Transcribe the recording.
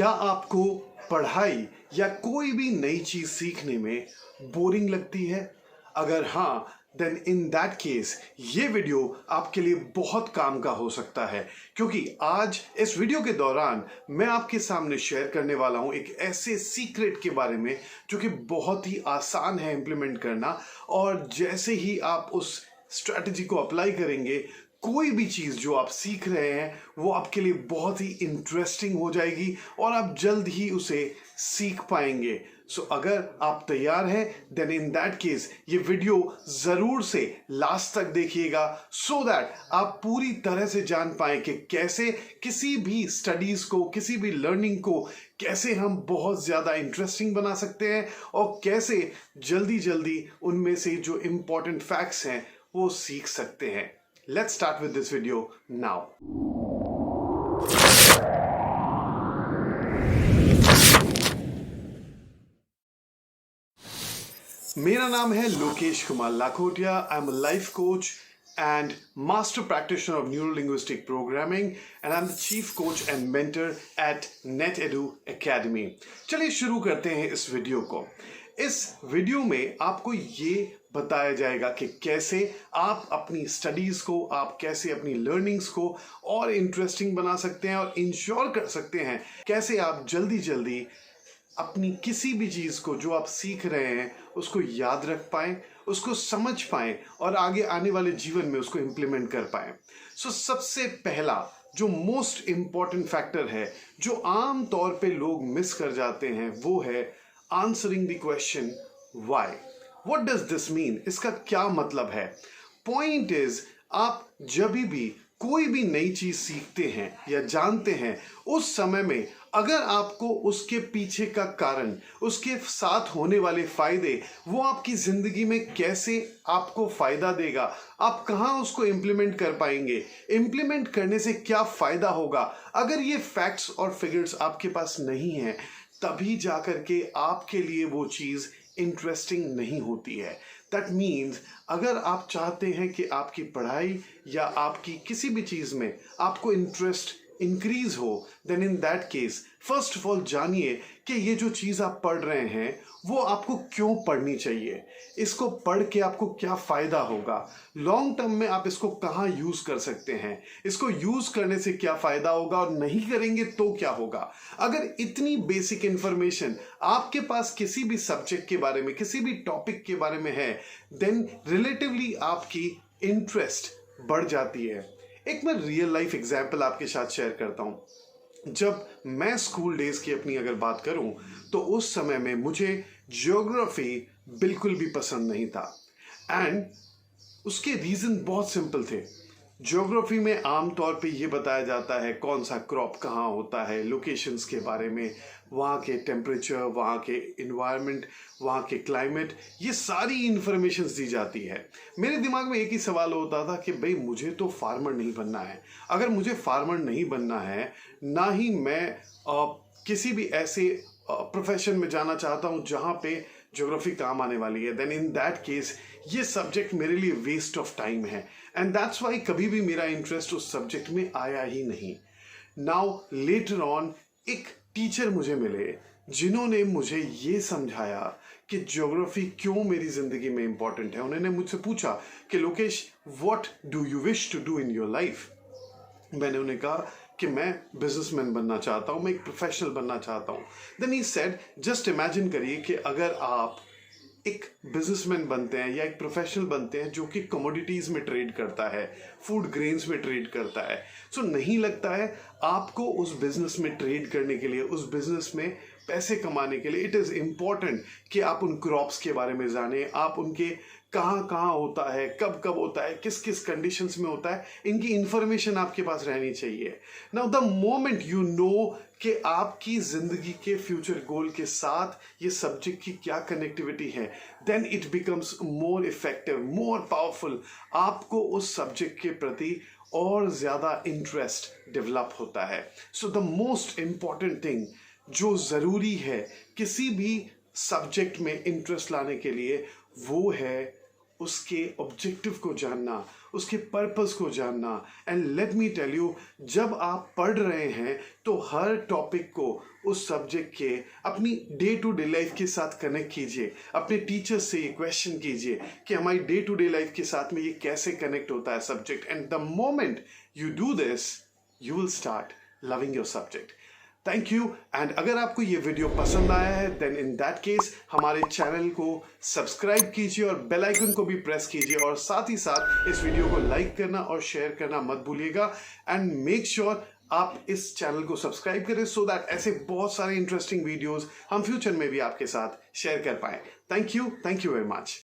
क्या आपको पढ़ाई या कोई भी नई चीज सीखने में बोरिंग लगती है? अगर हाँ, देन इन दैट केस ये वीडियो आपके लिए बहुत काम का हो सकता है, क्योंकि आज इस वीडियो के दौरान मैं आपके सामने शेयर करने वाला हूं एक ऐसे सीक्रेट के बारे में जो कि बहुत ही आसान है इम्प्लीमेंट करना। और जैसे ही आप उस स्ट्रैटेजी को अप्लाई करेंगे, कोई भी चीज जो आप सीख रहे हैं वो आपके लिए बहुत ही इंटरेस्टिंग हो जाएगी और आप जल्द ही उसे सीख पाएंगे। सो अगर आप तैयार हैं, देन इन दैट केस ये वीडियो जरूर से लास्ट तक देखिएगा, सो दैट आप पूरी तरह से जान पाए कि कैसे किसी भी स्टडीज को, किसी भी लर्निंग को कैसे हम बहुत ज्यादा इंटरेस्टिंग बना सकते हैं और कैसे जल्दी जल्दी उनमें से जो इंपॉर्टेंट फैक्ट्स हैं वो सीख सकते हैं। Let's start with this video now. मेरा नाम है Lokesh Kumar Lakhotia. I am a life coach and master practitioner of neurolinguistic programming, and I'm the chief coach and mentor at NetEdu Academy. चलिए शुरू करते हैं इस वीडियो को। इस वीडियो में आपको ये बताया जाएगा कि कैसे आप अपनी स्टडीज को, आप कैसे अपनी लर्निंग्स को और इंटरेस्टिंग बना सकते हैं और इंश्योर कर सकते हैं कैसे आप जल्दी जल्दी अपनी किसी भी चीज को जो आप सीख रहे हैं उसको याद रख पाएं, उसको समझ पाएं और आगे आने वाले जीवन में उसको इंप्लीमेंट कर पाएं। सो सबसे पहला जो मोस्ट इंपॉर्टेंट फैक्टर है जो आम तौर पे लोग मिस कर जाते हैं वो है answering the question why. What does this mean? इसका क्या मतलब है? पॉइंट इज, आप जब भी कोई भी नई चीज सीखते हैं या जानते हैं, उस समय में अगर आपको उसके पीछे का कारण, उसके साथ होने वाले फायदे, वो आपकी जिंदगी में कैसे आपको फायदा देगा, आप कहाँ उसको इंप्लीमेंट कर पाएंगे, इंप्लीमेंट करने से क्या फायदा होगा, अगर ये फैक्ट्स और फिगर्स आपके पास नहीं है, तभी जाकर के आपके लिए वो चीज इंटरेस्टिंग नहीं होती है। दैट मीन्स अगर आप चाहते हैं कि आपकी पढ़ाई या आपकी किसी भी चीज में आपको इंटरेस्ट इंक्रीज हो, then in that case first of all जानिए कि ये जो चीज आप पढ़ रहे हैं वो आपको क्यों पढ़नी चाहिए, इसको पढ़ के आपको क्या फायदा होगा, लॉन्ग टर्म में आप इसको कहाँ यूज कर सकते हैं, इसको यूज करने से क्या फायदा होगा और नहीं करेंगे तो क्या होगा। अगर इतनी बेसिक इंफॉर्मेशन आपके पास किसी भी सब्जेक्ट के बारे में, किसी भी टॉपिक के बारे में है, देन रिलेटिवली आपकी इंटरेस्ट बढ़ जाती है। एक मैं रियल लाइफ एग्जाम्पल आपके साथ शेयर करता हूं। जब मैं स्कूल डेज की अपनी अगर बात करूं तो उस समय में मुझे ज्योग्राफी बिल्कुल भी पसंद नहीं था, एंड उसके रीजन बहुत सिंपल थे। ज्योग्राफी में आमतौर पे ये बताया जाता है कौन सा क्रॉप कहाँ होता है, लोकेशंस के बारे में, वहाँ के टेम्परेचर, वहाँ के इन्वायरमेंट, वहाँ के क्लाइमेट, ये सारी इंफॉर्मेशन दी जाती है। मेरे दिमाग में एक ही सवाल होता था कि भाई मुझे तो फार्मर नहीं बनना है। अगर मुझे फार्मर नहीं बनना है, ना ही मैं किसी भी ऐसे प्रोफेशन में जाना चाहता हूँ जहाँ पे ज्योग्राफी काम आने वाली है, देन इन दैट केस ये सब्जेक्ट मेरे लिए वेस्ट ऑफ टाइम है, एंड दैट्स वाई कभी भी मेरा इंटरेस्ट उस सब्जेक्ट में आया ही नहीं। नाउ लेटर ऑन एक टीचर मुझे मिले जिन्होंने मुझे ये समझाया कि ज्योग्राफी क्यों मेरी जिंदगी में इंपॉर्टेंट है। उन्होंने मुझसे पूछा कि Lokesh, what do you wish to do in your life? मैंने उन्हें कहा कि मैं बिजनेसमैन बनना चाहता हूं, मैं एक प्रोफेशनल बनना चाहता हूं। Then he said, just imagine करिए कि अगर आप एक बिजनेसमैन बनते हैं या एक प्रोफेशनल बनते हैं जो कि कमोडिटीज में ट्रेड करता है, फूड ग्रेन्स में ट्रेड करता है, सो नहीं लगता है आपको उस बिजनेस में ट्रेड करने के लिए, उस बिजनेस में पैसे कमाने के लिए इट इज़ इम्पॉर्टेंट कि आप उन क्रॉप्स के बारे में जानें, आप उनके कहाँ कहाँ होता है, कब कब होता है, किस किस कंडीशंस में होता है, इनकी इंफॉर्मेशन आपके पास रहनी चाहिए। Now the moment you know कि आपकी जिंदगी के फ्यूचर गोल के साथ ये सब्जेक्ट की क्या कनेक्टिविटी है, then it becomes more effective, more powerful. आपको उस सब्जेक्ट के प्रति और ज्यादा इंटरेस्ट डेवलप होता है। So the most important thing जो जरूरी है किसी भी सब्जेक्ट में इंटरेस्ट लाने के लिए, वो है उसके ऑब्जेक्टिव को जानना, उसके पर्पस को जानना। And let me tell you, जब आप पढ़ रहे हैं तो हर टॉपिक को उस सब्जेक्ट के अपनी डे टू डे लाइफ के साथ कनेक्ट कीजिए। अपने टीचर्स से ये क्वेश्चन कीजिए कि हमारी डे टू डे लाइफ के साथ में ये कैसे कनेक्ट होता है subject. And the moment you do this, you will start loving your subject. Thank you. And अगर आपको ये वीडियो पसंद आया है देन इन दैट केस हमारे चैनल को सब्सक्राइब कीजिए और बेल आइकन को भी प्रेस कीजिए, और साथ ही साथ इस वीडियो को लाइक करना और शेयर करना मत भूलिएगा। एंड मेक श्योर आप इस चैनल को सब्सक्राइब करें सो दैट ऐसे बहुत सारे इंटरेस्टिंग वीडियोस हम फ्यूचर में भी आपके साथ शेयर कर पाए। Thank you very much.